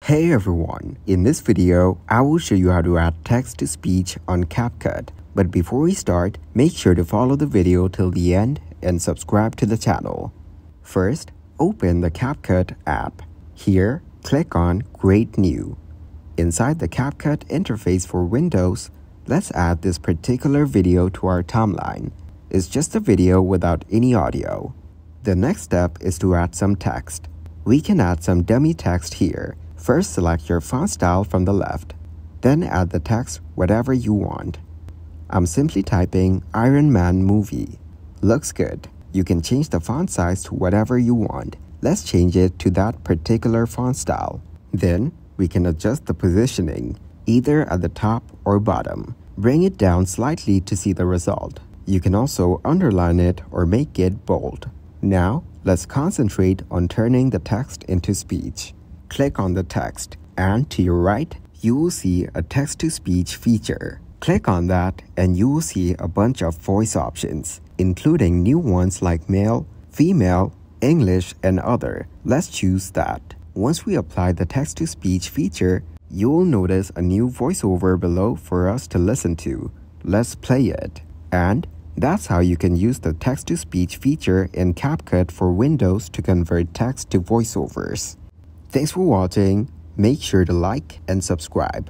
Hey everyone, in this video, I will show you how to add text-to-speech on Capcut. But before we start, make sure to follow the video till the end and subscribe to the channel. First, open the Capcut app. Here, click on Create New. Inside the Capcut interface for Windows, let's add this particular video to our timeline. It's just a video without any audio. The next step is to add some text. We can add some dummy text here. First, select your font style from the left. Then add the text whatever you want. I'm simply typing Iron Man movie. Looks good. You can change the font size to whatever you want. Let's change it to that particular font style. Then, we can adjust the positioning, either at the top or bottom. Bring it down slightly to see the result. You can also underline it or make it bold. Now, let's concentrate on turning the text into speech. Click on the text, and to your right, you will see a text-to-speech feature. Click on that and you will see a bunch of voice options, including new ones like male, female, English, and other. Let's choose that. Once we apply the text-to-speech feature, you will notice a new voiceover below for us to listen to. Let's play it. And that's how you can use the text-to-speech feature in Capcut for Windows to convert text to voiceovers. Thanks for watching. Make sure to like and subscribe.